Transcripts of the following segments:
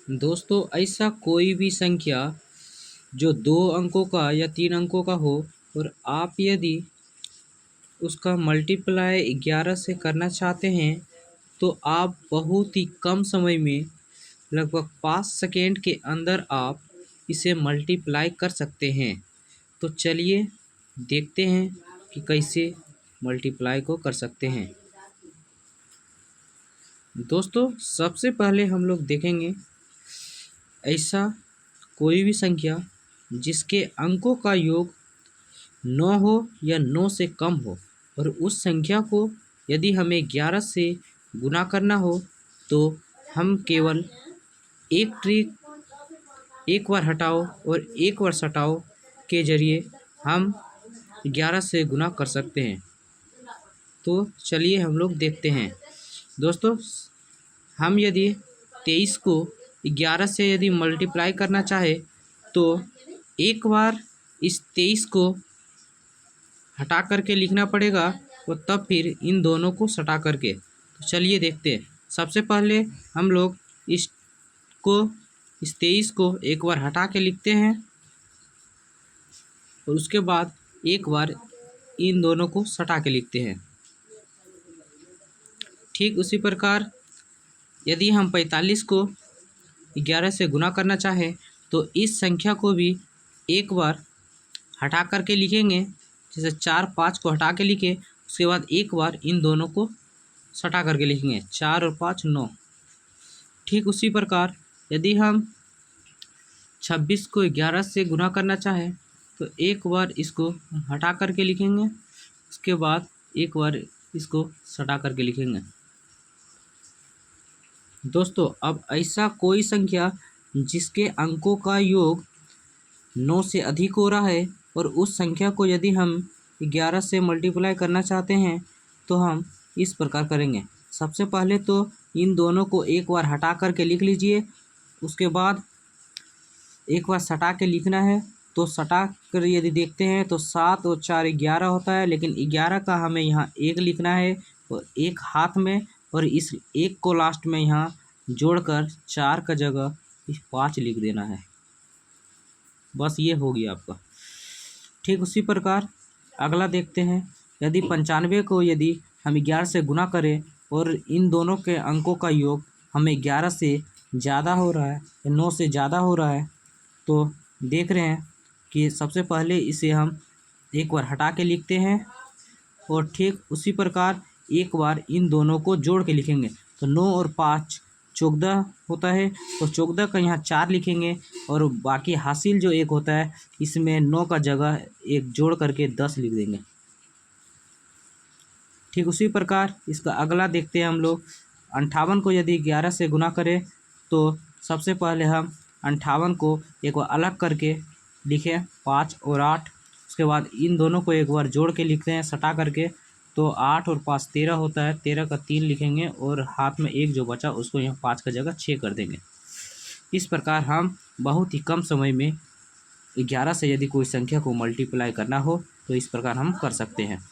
दोस्तों, ऐसा कोई भी संख्या जो 2 अंकों का या 3 अंकों का हो और आप यदि उसका मल्टीप्लाई 11 से करना चाहते हैं, तो आप बहुत ही कम समय में लगभग 5 सेकेंड के अंदर आप इसे मल्टीप्लाई कर सकते हैं। तो चलिए देखते हैं कि कैसे मल्टीप्लाई को कर सकते हैं। दोस्तों, सबसे पहले हम लोग देखेंगे ऐसा कोई भी संख्या जिसके अंकों का योग 9 हो या 9 से कम हो और उस संख्या को यदि हमें 11 से गुना करना हो, तो हम केवल एक ट्रिक, एक बार हटाओ और एक बार सटाओ के जरिए हम 11 से गुना कर सकते हैं। तो चलिए हम लोग देखते हैं। दोस्तों, हम यदि 23 को 11 से यदि मल्टीप्लाई करना चाहे, तो एक बार इस 23 को हटा करके लिखना पड़ेगा और तब फिर इन दोनों को सटा करके। तो चलिए देखते हैं। सबसे पहले हम लोग इस 23 को एक बार हटा के लिखते हैं और उसके बाद एक बार इन दोनों को सटा के लिखते हैं। ठीक उसी प्रकार यदि हम 45 को 11 से गुना करना चाहें, तो इस संख्या को भी एक बार हटा करके लिखेंगे। जैसे 4 5 को हटा के लिखे, उसके बाद एक बार इन दोनों को सटा करके लिखेंगे। 4 और 5 9। ठीक उसी प्रकार यदि हम 26 को 11 से गुना करना चाहें, तो एक बार इसको हटा करके लिखेंगे, उसके बाद एक बार इसको सटा करके लिखेंगे। दोस्तों, अब ऐसा कोई संख्या जिसके अंकों का योग 9 से अधिक हो रहा है और उस संख्या को यदि हम 11 से मल्टीप्लाई करना चाहते हैं, तो हम इस प्रकार करेंगे। सबसे पहले तो इन दोनों को एक बार हटा करके लिख लीजिए, उसके बाद एक बार सटा के लिखना है। तो सटा कर यदि देखते हैं तो 7 और 4 11 होता है, लेकिन 11 का हमें यहाँ 1 लिखना है और एक हाथ में, और इस 1 को लास्ट में यहाँ जोड़कर 4 का जगह 5 लिख देना है। बस ये हो गया आपका। ठीक उसी प्रकार अगला देखते हैं। यदि 95 को यदि हम 11 से गुना करें और इन दोनों के अंकों का योग हमें 11 से ज़्यादा हो रहा है, 9 से ज़्यादा हो रहा है, तो देख रहे हैं कि सबसे पहले इसे हम एक बार हटा के लिखते हैं और ठीक उसी प्रकार एक बार इन दोनों को जोड़ के लिखेंगे। तो 9 और 5 14 होता है, तो 14 का यहाँ 4 लिखेंगे और बाकी हासिल जो 1 होता है, इसमें 9 का जगह 1 जोड़ करके 10 लिख देंगे। ठीक उसी प्रकार इसका अगला देखते हैं हम लोग। 58 को यदि 11 से गुना करें, तो सबसे पहले हम 58 को एक बार अलग करके लिखें 5 और 8, उसके बाद इन दोनों को एक बार जोड़ के लिखते हैं सटा करके। तो 8 और 5 13 होता है, 13 का 3 लिखेंगे और हाथ में 1 जो बचा उसको यहाँ 5 का जगह 6 कर देंगे। इस प्रकार हम बहुत ही कम समय में 11 से यदि कोई संख्या को मल्टीप्लाई करना हो, तो इस प्रकार हम कर सकते हैं।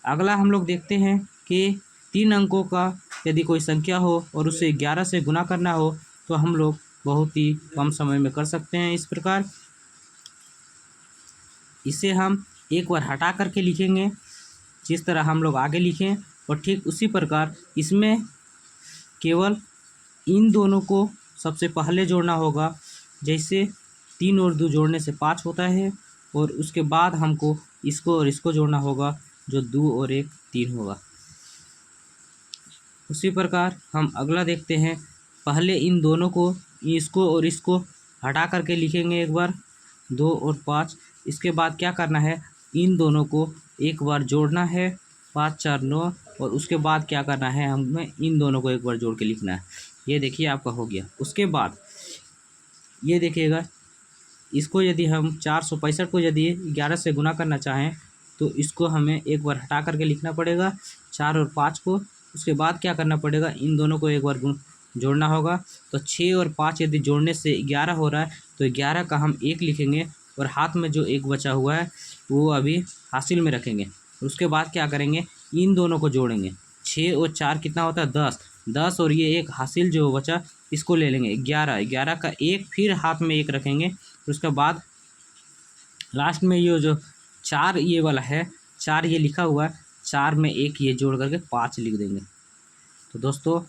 अगला हम लोग देखते हैं कि 3 अंकों का यदि कोई संख्या हो और उसे 11 से गुना करना हो, तो हम लोग बहुत ही कम समय में कर सकते हैं। इस प्रकार इसे हम एक बार हटा करके लिखेंगे, जिस तरह हम लोग आगे लिखें, और ठीक उसी प्रकार इसमें केवल इन दोनों को सबसे पहले जोड़ना होगा। जैसे 3 और 2 जोड़ने से 5 होता है, और उसके बाद हमको इसको और इसको जोड़ना होगा, जो 2 और 1 3 होगा। उसी प्रकार हम अगला देखते हैं। पहले इन दोनों को, इसको और इसको हटा करके लिखेंगे एक बार, 2 और 5। इसके बाद क्या करना है, इन दोनों को एक बार जोड़ना है, 5 4 9, और उसके बाद क्या करना है, हमें इन दोनों को एक बार जोड़ के लिखना है। ये देखिए आपका हो गया। उसके बाद ये देखिएगा, इसको यदि हम 465 को यदि 11 से गुना करना चाहें, तो इसको हमें एक बार हटा करके लिखना पड़ेगा 4 और 5 को। उसके बाद क्या करना पड़ेगा, इन दोनों को एक बार जोड़ना होगा। तो 6 और 5 यदि जोड़ने से 11 हो रहा है, तो 11 का हम 1 लिखेंगे और हाथ में जो 1 बचा हुआ है वो अभी हासिल में रखेंगे। उसके बाद क्या करेंगे, इन दोनों को जोड़ेंगे। 6 और 4 कितना होता है, 10। 10 और ये 1 हासिल जो बचा इसको ले लेंगे 11, 11 का एक फिर हाथ में एक रखेंगे, फिर उसके बाद लास्ट में ये जो 4 ये वाला है, 4 ये लिखा हुआ है, 4 में एक ये जोड़ करके 5 लिख देंगे। तो दोस्तों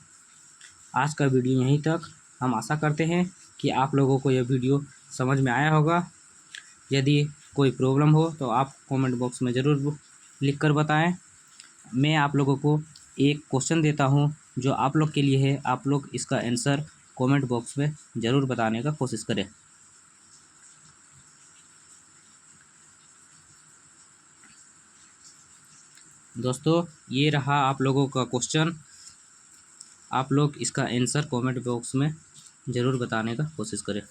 आज का वीडियो यहीं तक। हम आशा करते हैं कि आप लोगों को यह वीडियो समझ में आया होगा। यदि कोई प्रॉब्लम हो तो आप कमेंट बॉक्स में ज़रूर लिख कर बताएं। मैं आप लोगों को एक क्वेश्चन देता हूं जो आप लोग के लिए है, आप लोग इसका आंसर कमेंट बॉक्स में ज़रूर बताने का कोशिश करें। दोस्तों ये रहा आप लोगों का क्वेश्चन, आप लोग इसका आंसर कमेंट बॉक्स में ज़रूर बताने का कोशिश करें।